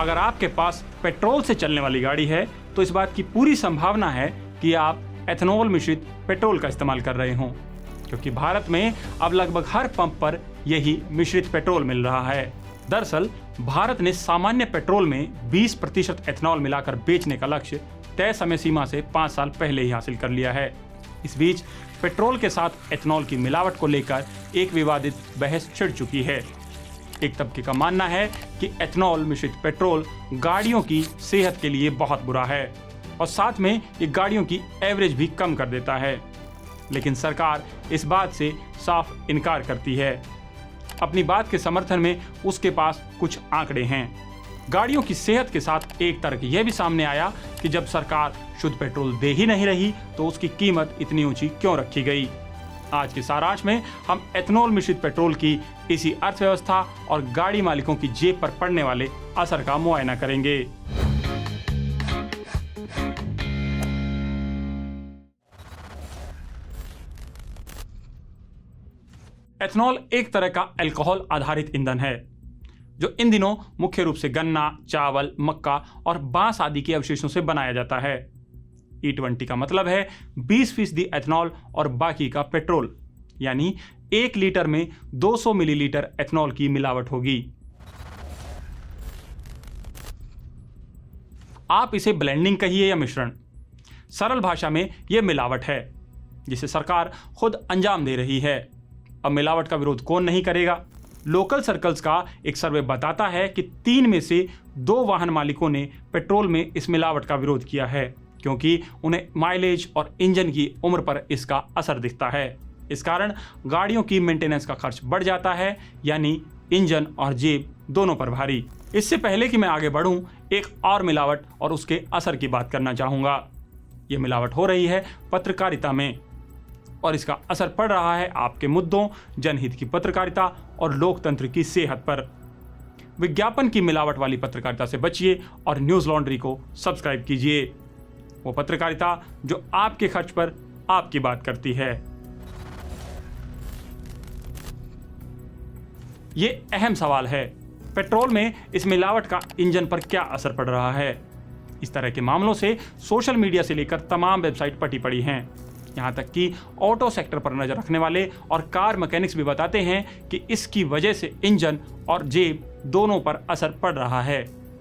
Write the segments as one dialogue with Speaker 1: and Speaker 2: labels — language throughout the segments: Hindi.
Speaker 1: अगर आपके पास पेट्रोल से चलने वाली गाड़ी है तो इस बात की पूरी संभावना है कि आप एथेनॉल मिश्रित पेट्रोल का इस्तेमाल कर रहे हों, क्योंकि भारत में अब लगभग हर पंप पर यही मिश्रित पेट्रोल मिल रहा है। दरअसल भारत ने सामान्य पेट्रोल में 20% एथेनॉल मिलाकर बेचने का लक्ष्य तय समय सीमा से 5 साल पहले ही हासिल कर लिया है। इस बीच पेट्रोल के साथ एथेनॉल की मिलावट को लेकर एक विवादित बहस छिड़ चुकी है। एक तबके का मानना है कि एथेनॉल मिश्रित पेट्रोल गाड़ियों की सेहत के लिए बहुत बुरा है और साथ में ये गाड़ियों की एवरेज भी कम कर देता है, लेकिन सरकार इस बात से साफ इनकार करती है। अपनी बात के समर्थन में उसके पास कुछ आंकड़े हैं। गाड़ियों की सेहत के साथ एक तर्क यह भी सामने आया कि जब सरकार शुद्ध पेट्रोल दे ही नहीं रही तो उसकी कीमत इतनी ऊंची क्यों रखी गई। आज के सारांश में हम एथेनॉल मिश्रित पेट्रोल की इसी अर्थव्यवस्था और गाड़ी मालिकों की जेब पर पड़ने वाले असर का मुआयना करेंगे। एथेनॉल एक तरह का अल्कोहल आधारित ईंधन है जो इन दिनों मुख्य रूप से गन्ना, चावल, मक्का और बांस आदि के अवशेषों से बनाया जाता है। E20 का मतलब है 20% एथेनॉल और बाकी का पेट्रोल, यानी 1 लीटर में 200 मिलीलीटर एथेनॉल की मिलावट होगी। आप इसे ब्लेंडिंग कहिए या मिश्रण, सरल भाषा में यह मिलावट है जिसे सरकार खुद अंजाम दे रही है। अब मिलावट का विरोध कौन नहीं करेगा। लोकल सर्कल्स का एक सर्वे बताता है कि 3 में से 2 वाहन मालिकों ने पेट्रोल में इस मिलावट का विरोध किया है, क्योंकि उन्हें माइलेज और इंजन की उम्र पर इसका असर दिखता है। इस कारण गाड़ियों की मेंटेनेंस का खर्च बढ़ जाता है, यानी इंजन और जेब दोनों पर भारी। इससे पहले कि मैं आगे बढ़ूं, एक और मिलावट और उसके असर की बात करना चाहूंगा। यह मिलावट हो रही है पत्रकारिता में और इसका असर पड़ रहा है आपके मुद्दों, जनहित की पत्रकारिता और लोकतंत्र की सेहत पर। विज्ञापन की मिलावट वाली पत्रकारिता से बचिए और न्यूज लॉन्ड्री को सब्सक्राइब कीजिए, वो पत्रकारिता जो आपके खर्च पर आपकी बात करती है। ये अहम सवाल है, पेट्रोल में इस मिलावट का इंजन पर क्या असर पड़ रहा है। इस तरह के मामलों से सोशल मीडिया से लेकर तमाम वेबसाइट पटी पड़ी हैं। यहाँ तक कि ऑटो सेक्टर पर नजर रखने वाले और कार मैकेनिक्स भी बताते हैं कि इसकी वजह से इंजन और जेब दोनों पर असर पड़ रहा है।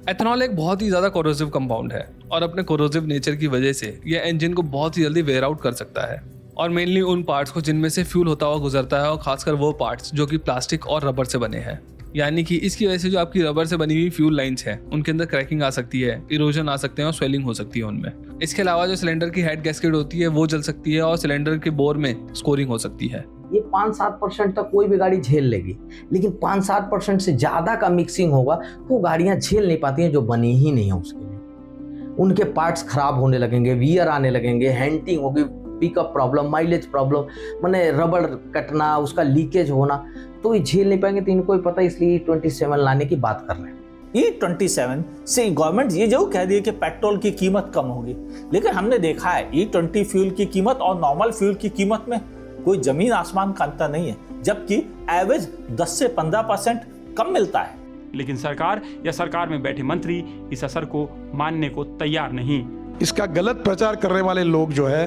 Speaker 2: एथेनॉल एक बहुत ही ज़्यादा कोरोसिव कंपाउंड है और अपने कोरोसिव नेचर की वजह से यह इंजन को बहुत ही जल्दी वेयर आउट कर सकता है, और मेनली उन पार्ट्स को जिनमें से फ्यूल होता हुआ गुजरता है, और खासकर वो पार्ट्स जो कि प्लास्टिक और रबर से बने हैं। यानी कि इसकी वजह से जो आपकी रबर से बनी हुई फ्यूल लाइंस हैं उनके अंदर क्रैकिंग आ सकती है, इरोजन आ सकते हैं और स्वेलिंग हो सकती है उनमें। इसके अलावा जो सिलेंडर की हेड गैस्केट होती है वो जल सकती है और सिलेंडर के बोर में स्कोरिंग हो सकती है।
Speaker 3: ये 5-7% तक कोई भी गाड़ी झेल लेगी, लेकिन 5-7% से ज़्यादा का मिक्सिंग होगा वो गाड़ियाँ झेल नहीं पाती हैं, जो बनी ही नहीं है उसके लिए। उनके पार्ट्स खराब होने लगेंगे, वियर आने लगेंगे, हैंटिंग होगी, पिकअप प्रॉब्लम, माइलेज प्रॉब्लम, माने रबड़ कटना, उसका लीकेज होना, तो ये झेल नहीं पाएंगे। तो इनको ही पता, इसलिए E27 लाने की बात कर रहे हैं।
Speaker 4: E27 से गवर्नमेंट ये जरूर कह दिए कि पेट्रोल की कीमत कम होगी, लेकिन हमने देखा है E20 फ्यूल की कीमत और नॉर्मल फ्यूल की कीमत में कोई जमीन आसमान का अंतर नहीं है, जबकि एवरेज 10 से 15% कम मिलता है।
Speaker 1: लेकिन सरकार या सरकार में बैठे मंत्री इस असर को मानने को तैयार नहीं।
Speaker 5: इसका गलत प्रचार करने वाले लोग जो है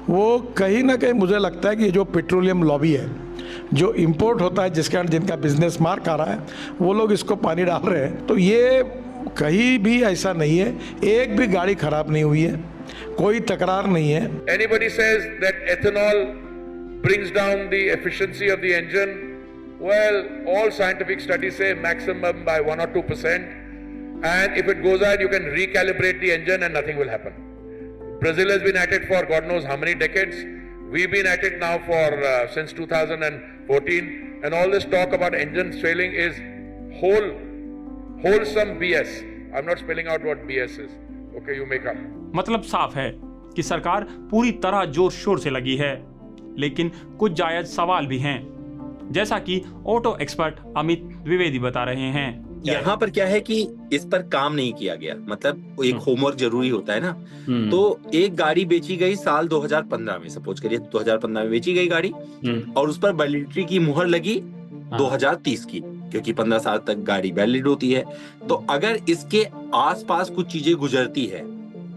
Speaker 5: वो कहीं ना कहीं, मुझे लगता है कि जो पेट्रोलियम लॉबी है, जो इंपोर्ट होता है, जिनका बिजनेस मार्क आ रहा है, वो लोग इसको पानी डाल रहे हैं। तो ये कहीं भी ऐसा नहीं है, एक भी गाड़ी खराब नहीं हुई है, कोई तकरार नहीं है।
Speaker 6: Anybody says that ethanol brings down the efficiency of the engine? Well, all scientific studies say maximum by 1 or 2%, and if it goes out, you can recalibrate the engine and nothing will happen. Brazil has been at it for God knows how many decades. We've been at it now for since 2014, and all this talk about engines failing is wholesome BS. I'm not spelling out what BS is. Okay, you make up.
Speaker 1: मतलब साफ है कि सरकार पूरी तरह जोर शोर से लगी है, लेकिन कुछ जायज सवाल भी हैं, जैसा कि ऑटो एक्सपर्ट अमित द्विवेदी बता रहे हैं।
Speaker 7: यहाँ पर क्या है कि इस पर काम नहीं किया गया, मतलब एक होमवर्क जरूरी होता है ना। तो एक गाड़ी बेची गई साल 2015 में, सपोज करिए 2015 में बेची गई गाड़ी, और उस पर वैलिडिटी की मुहर लगी 2030 की। क्योंकि 15 साल तक गाड़ी वैलिड होती है। तो अगर इसके आसपास कुछ चीजें गुजरती है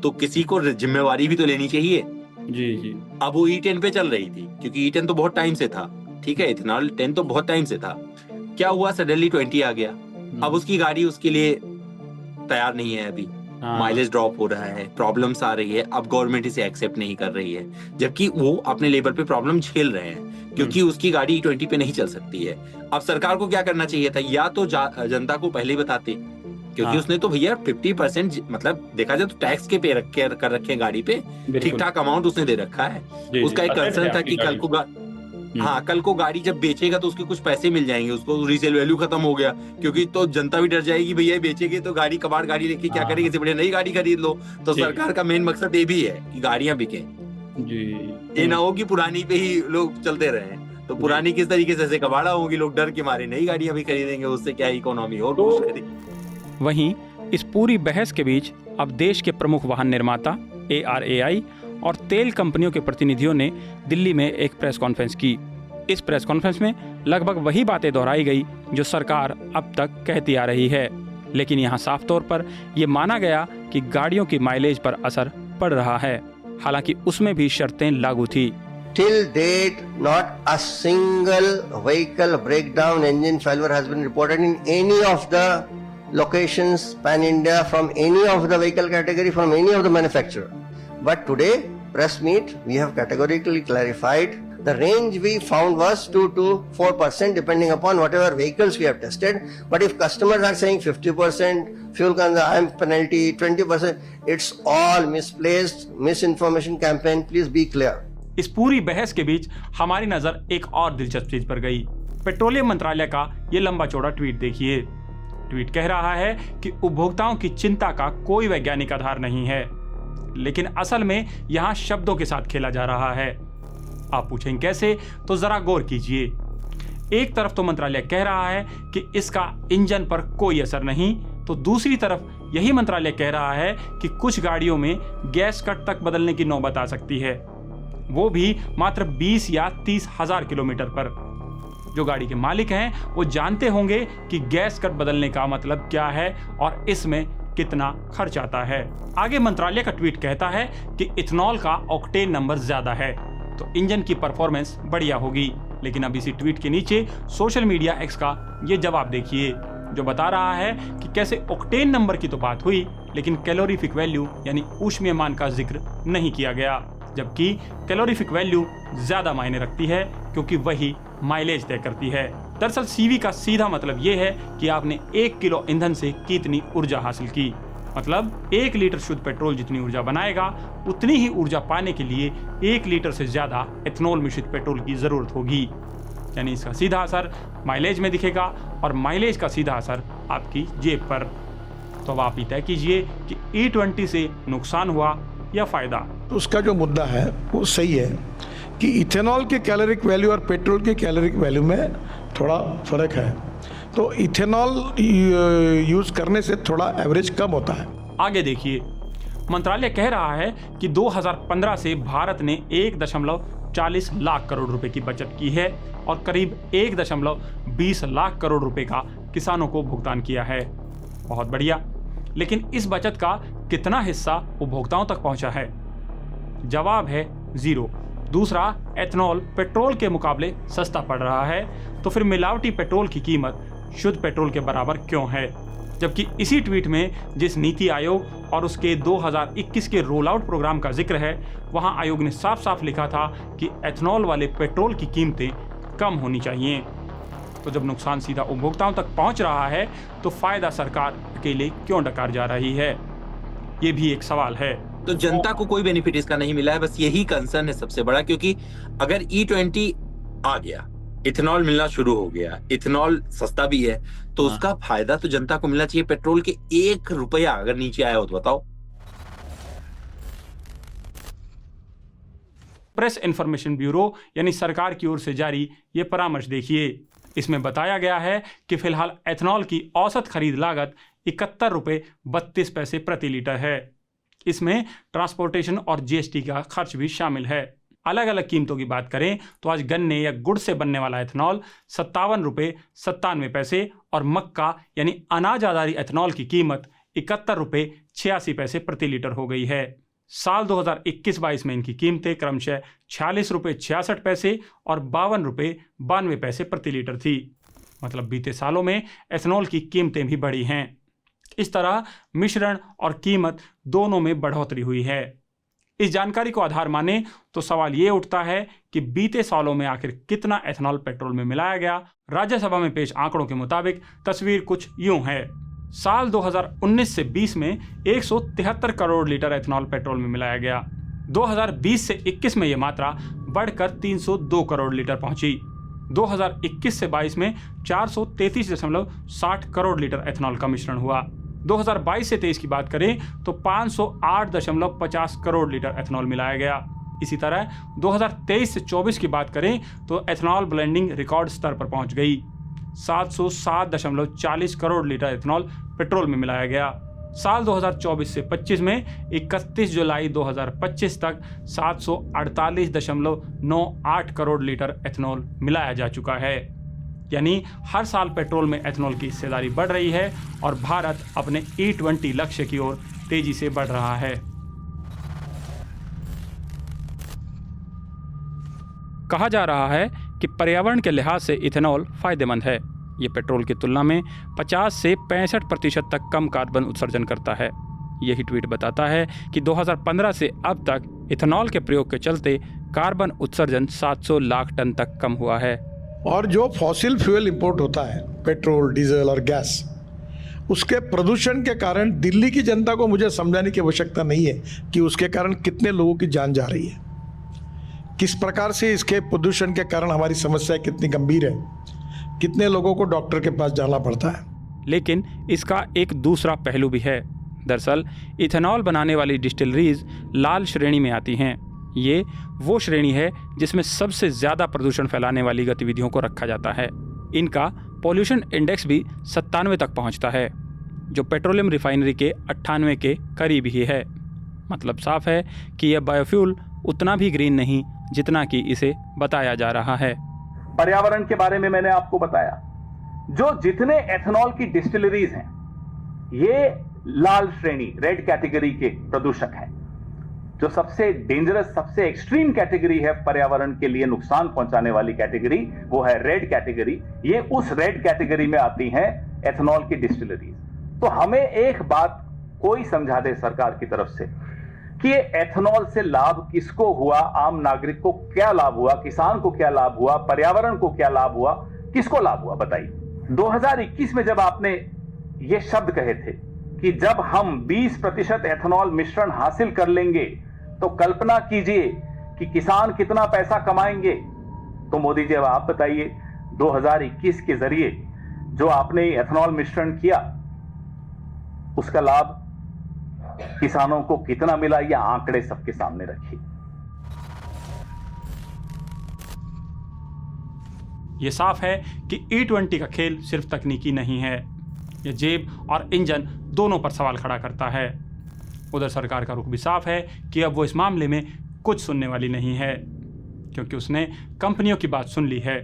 Speaker 7: तो किसी को जिम्मेवारी भी तो लेनी चाहिए।
Speaker 1: जी जी।
Speaker 7: अब वो E10 पे चल रही थी, क्योंकि E10 तो बहुत टाइम से था, ठीक है, इथेनॉल 10 तो बहुत टाइम से था। क्या हुआ, सडनली 20 आ गया। अब उसकी गाड़ी उसके लिए तैयार नहीं है अभी, माइलेज ड्रॉप हो रहा है, प्रॉब्लम्स आ रही है, अब गवर्नमेंट इसे एक्सेप्ट नहीं कर रही है, जबकि वो अपने लेवल पे प्रॉब्लम झेल रहे हैं क्योंकि उसकी गाड़ी E20 पे नहीं चल सकती है। अब सरकार को क्या करना चाहिए था, या तो जनता को पहले ही बताते, क्योंकि उसने तो भैया 50% मतलब देखा जाए तो टैक्स के पे कर रखे गाड़ी पे, ठीक ठाक अमाउंट उसने दे रखा है। उसका एक कंसर्न था कि कल को कल को गाड़ी जब बेचेगा तो उसके कुछ पैसे मिल जाएंगे, उसको रीसेल वैल्यू खत्म हो गया, क्योंकि तो जनता भी डर जाएगी, भैया बेचेंगे तो गाड़ी कबाड़ गाड़ी लेके क्या करेंगे, इससे बढ़िया नई गाड़ी खरीद लो। तो सरकार का मेन मकसद ये भी है कि गाड़ियां बिके जी, ये ना हो कि पुरानी पे ही लोग चलते रहे। तो पुरानी किस तरीके से कबाड़ा होगी, लोग डर के मारे नई गाड़ियां भी खरीदेंगे, उससे क्या इकोनॉमी और बूस्ट करेगी।
Speaker 1: वहीं इस पूरी बहस के बीच अब देश के प्रमुख वाहन निर्माता ARAI और तेल कंपनियों के प्रतिनिधियों ने दिल्ली में एक प्रेस कॉन्फ्रेंस की। इस प्रेस कॉन्फ्रेंस में लगभग वही बातें दोहराई गई जो सरकार अब तक कहती आ रही है, लेकिन यहाँ साफ तौर पर यह माना गया कि गाड़ियों की माइलेज पर असर पड़ रहा है, हालांकि उसमें भी शर्तें लागू थी।
Speaker 8: Till date, not a single vehicle breakdown engine failure has been reported in any of the locations pan-India from any of the vehicle category, from any of the manufacturer. But today, press meet, we have categorically clarified the range we found was 2 to 4% depending upon whatever vehicles we have tested. But if customers are saying 50% fuel consumption penalty, 20%, it's all misplaced, misinformation campaign. Please be clear.
Speaker 1: इस पूरी बहस के बीच हमारी नजर एक और दिलचस्प चीज पर गई। पेट्रोलियम मंत्रालय का ये लंबा चौड़ा ट्वीट देखिए। ट्वीट कह रहा है कि उपभोक्ताओं की चिंता का कोई वैज्ञानिक आधार नहीं है, लेकिन असल में यहाँ शब्दों के साथ खेला जा रहा है। आप पूछेंगे कैसे, तो जरा गौर कीजिए। एक तरफ तो मंत्रालय कह रहा है कि इसका इंजन पर कोई असर नहीं, तो दूसरी तरफ यही मंत्रालय कह रहा है कि कुछ गाड़ियों में गैस कट तक बदलने की नौबत आ सकती है, वो भी मात्र 20 या 30 हजार किलोमीटर पर। जो गाड़ी के मालिक हैं वो जानते होंगे कि गैस कट बदलने का मतलब क्या है और इसमें कितना खर्च आता है। आगे मंत्रालय का ट्वीट कहता है कि इथेनॉल का ऑक्टेन नंबर ज्यादा है तो इंजन की परफॉर्मेंस बढ़िया होगी, लेकिन अब इसी ट्वीट के नीचे सोशल मीडिया एक्स का ये जवाब देखिए, जो बता रहा है कि कैसे ऑक्टेन नंबर की तो बात हुई, लेकिन कैलोरीफिक वैल्यू यानी ऊष्मीय मान का जिक्र नहीं किया गया, जबकि कैलोरीफिक वैल्यू ज्यादा मायने रखती है क्योंकि वही माइलेज तय करती है। दरअसल CV का सीधा मतलब ये है कि आपने 1 किलो ईंधन से कितनी ऊर्जा हासिल की, मतलब 1 लीटर शुद्ध पेट्रोल जितनी ऊर्जा बनाएगा उतनी ही ऊर्जा पाने के लिए 1 लीटर से ज्यादा एथेनॉल मिश्रित पेट्रोल की जरूरत होगी। यानी इसका सीधा असर माइलेज में दिखेगा और माइलेज का सीधा असर आपकी जेब पर। तो अब आप ही तय कीजिए कि E20 से नुकसान हुआ या फायदा।
Speaker 5: तो उसका जो मुद्दा है वो सही है कि इथेनॉल के कैलोरिक वैल्यू और पेट्रोल के कैलोरिक वैल्यू में थोड़ा फर्क है, तो इथेनॉल यूज करने से थोड़ा एवरेज कम होता है। आगे
Speaker 1: देखिए, मंत्रालय कह रहा है कि 2015 से भारत ने 1.40 लाख करोड़ रुपए की बचत की है और करीब 1.20 लाख करोड़ रुपए का किसानों को भुगतान किया है। बहुत बढ़िया, लेकिन इस बचत का कितना हिस्सा उपभोक्ताओं तक पहुंचा है? जवाब है 0। दूसरा, एथेनॉल पेट्रोल के मुकाबले सस्ता पड़ रहा है, तो फिर मिलावटी पेट्रोल की कीमत शुद्ध पेट्रोल के बराबर क्यों है? जबकि इसी ट्वीट में जिस नीति आयोग और उसके 2021 के रोल आउट प्रोग्राम का जिक्र है, वहां आयोग ने साफ साफ लिखा था कि एथेनॉल वाले पेट्रोल की कीमतें कम होनी चाहिए। तो जब नुकसान सीधा उपभोक्ताओं तक पहुंच रहा है तो फायदा सरकार अकेले क्यों डकार जा रही है? ये भी एक सवाल है।
Speaker 7: तो जनता को कोई बेनिफिट इसका नहीं मिला है, बस यही कंसर्न है सबसे बड़ा, क्योंकि अगर E20 आ गया, इथेनॉल मिलना शुरू हो गया, इथेनॉल सस्ता भी है, तो उसका फायदा तो जनता को मिलना चाहिए। पेट्रोल के 1 रुपया अगर नीचे आया हो तो बताओ।
Speaker 1: प्रेस इंफॉर्मेशन ब्यूरो यानी सरकार की ओर से जारी ये परामर्श देखिए। इसमें बताया गया है कि फिलहाल एथेनॉल की औसत खरीद लागत 71 रुपये 32 पैसे प्रति लीटर है। इसमें ट्रांसपोर्टेशन और GST का खर्च भी शामिल है। अलग अलग कीमतों की बात करें तो आज गन्ने या गुड़ से बनने वाला एथेनॉल 57 रुपये 97 पैसे और मक्का यानी अनाज आधारित एथेनॉल की कीमत 71 रुपये 86 पैसे प्रति लीटर हो गई है। साल 2021-22 में इनकी कीमतें क्रमशः 46 रुपये 66 पैसे और 52 रुपये 92 पैसे प्रति लीटर थी। मतलब बीते सालों में एथेनॉल की कीमतें भी बढ़ी हैं। इस तरह मिश्रण और कीमत दोनों में बढ़ोतरी हुई है। इस जानकारी को आधार माने तो सवाल ये उठता है कि बीते सालों में आखिर कितना एथेनॉल पेट्रोल में मिलाया गया। राज्यसभा में पेश आंकड़ों के मुताबिक तस्वीर कुछ यूं है। साल 2019 से 20 में 173 करोड़ लीटर एथेनॉल पेट्रोल में मिलाया गया। 2020 से 21 में यह मात्रा बढ़कर 302 करोड़ लीटर पहुंची। 2021 से 22 में 433.60 करोड़ लीटर एथेनॉल का मिश्रण हुआ। 2022 से 23 की बात करें तो 508.50 करोड़ लीटर एथेनॉल मिलाया गया। इसी तरह 2023 से 24 की बात करें तो एथेनॉल ब्लेंडिंग रिकॉर्ड स्तर पर पहुंच गई। 707.40 करोड़ लीटर एथेनॉल पेट्रोल में मिलाया गया। साल 2024 से 25 में 31 जुलाई 2025 तक 748.98 करोड़ लीटर एथेनॉल मिलाया जा चुका है। यानी हर साल पेट्रोल में एथेनॉल की हिस्सेदारी बढ़ रही है और भारत अपने E20 लक्ष्य की ओर तेजी से बढ़ रहा है। कहा जा रहा है कि पर्यावरण के लिहाज से इथेनॉल फायदेमंद है। ये पेट्रोल की तुलना में 50 से 65% तक कम कार्बन उत्सर्जन करता है। यही ट्वीट बताता है कि 2015 से अब तक इथेनॉल के प्रयोग के चलते कार्बन उत्सर्जन 700 लाख टन तक कम हुआ है।
Speaker 5: और जो फॉसिल फ्यूल इंपोर्ट होता है, पेट्रोल, डीजल और गैस, उसके प्रदूषण के कारण दिल्ली की जनता को मुझे समझाने की आवश्यकता नहीं है कि उसके कारण कितने लोगों की जान जा रही है, किस प्रकार से इसके प्रदूषण के कारण हमारी समस्या कितनी गंभीर है, कितने लोगों को डॉक्टर के पास जाना पड़ता है।
Speaker 1: लेकिन इसका एक दूसरा पहलू भी है। दरअसल इथेनॉल बनाने वाली डिस्टिलरीज लाल श्रेणी में आती हैं। ये वो श्रेणी है जिसमें सबसे ज़्यादा प्रदूषण फैलाने वाली गतिविधियों को रखा जाता है। इनका पॉल्यूशन इंडेक्स भी 97 तक पहुंचता है, जो पेट्रोलियम रिफाइनरी के 98 के करीब ही है। मतलब साफ है कि यह बायोफ्यूल उतना भी ग्रीन नहीं जितना कि इसे बताया जा रहा है।
Speaker 9: पर्यावरण के बारे में मैंने आपको बताया। जो जितने एथेनॉल की डिस्टिलरीज हैं, ये लाल श्रेणी, रेड कैटेगरी के प्रदूषक हैं। जो सबसे डेंजरस, सबसे एक्सट्रीम कैटेगरी है पर्यावरण के लिए नुकसान पहुंचाने वाली कैटेगरी, वो है रेड कैटेगरी। ये उस रेड कैटेगरी में आती हैं एथेनॉल की डिस्टिलरीज। तो हमें एक बात कोई समझा दे सरकार की तरफ से कि ये एथेनॉल से लाभ किसको हुआ, आम नागरिक को क्या लाभ हुआ, किसान को क्या लाभ हुआ, पर्यावरण को क्या लाभ हुआ, किसको लाभ हुआ, बताइए। 2021 में जब आपने ये शब्द कहे थे कि जब हम 20% एथेनॉल मिश्रण हासिल कर लेंगे तो कल्पना कीजिए कि किसान कितना पैसा कमाएंगे। तो मोदी जी अब आप बताइए, 2021 के जरिए जो आपने एथेनॉल मिश्रण किया उसका लाभ किसानों को कितना मिला, यह आंकड़े सबके सामने रखिए।
Speaker 1: ये साफ है कि E20 का खेल सिर्फ तकनीकी नहीं है, ये जेब और इंजन दोनों पर सवाल खड़ा करता है। उधर सरकार का रुख भी साफ है कि अब वो इस मामले में कुछ सुनने वाली नहीं है, क्योंकि उसने कंपनियों की बात सुन ली है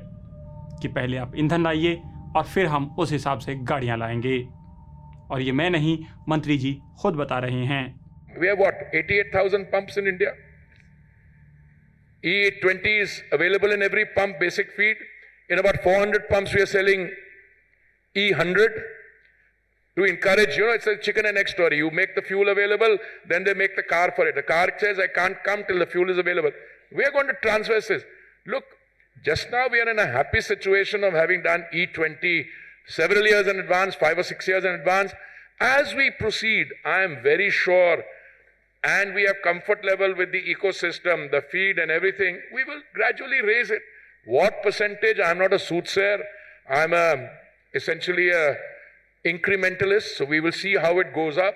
Speaker 1: कि पहले आप ईंधन लाइए और फिर हम उस हिसाब से गाड़ियां लाएंगे। और ये मैं नहीं, मंत्री जी खुद बता रहे हैं।
Speaker 6: We have what, 88,000 pumps in India? E20 is available in every pump, basic feed. In about 400 pumps we are selling E100 to encourage, it's a chicken and egg story. You make the fuel available, then they make the car for it. The car says, I can't come till the fuel is available. We are going to transverse this. Look, just now we are in a happy situation of having done E20 several years in advance, 5 or 6 years in advance. As we proceed, I am very sure, and we have comfort level with the ecosystem, the feed and everything, we will gradually raise it. What percentage? I'm not a soothsayer. I'm essentially a incrementalist, so we will see how it goes up.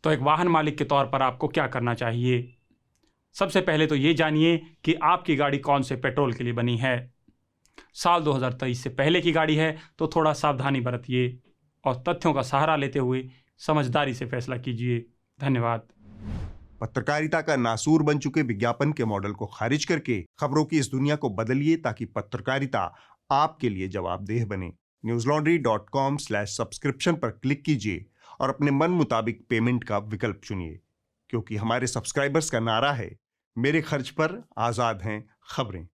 Speaker 1: तो एक वाहन मालिक के तौर पर आपको क्या करना चाहिए? सबसे पहले तो ये जानिए कि आपकी गाड़ी कौन से पेट्रोल के लिए बनी है। साल 2023 से पहले की गाड़ी है तो थोड़ा सावधानी बरतिए और तथ्यों का सहारा लेते हुए समझदारी से फैसला कीजिए। धन्यवाद।
Speaker 10: पत्रकारिता का नासूर बन चुके विज्ञापन के मॉडल को खारिज करके खबरों की इस दुनिया को बदलिए ताकि पत्रकारिता आपके लिए जवाबदेह बने। newslaundry.com/subscription पर क्लिक कीजिए और अपने मन मुताबिक पेमेंट का विकल्प चुनिए, क्योंकि हमारे सब्सक्राइबर्स का नारा है, मेरे खर्च पर आजाद हैं खबरें।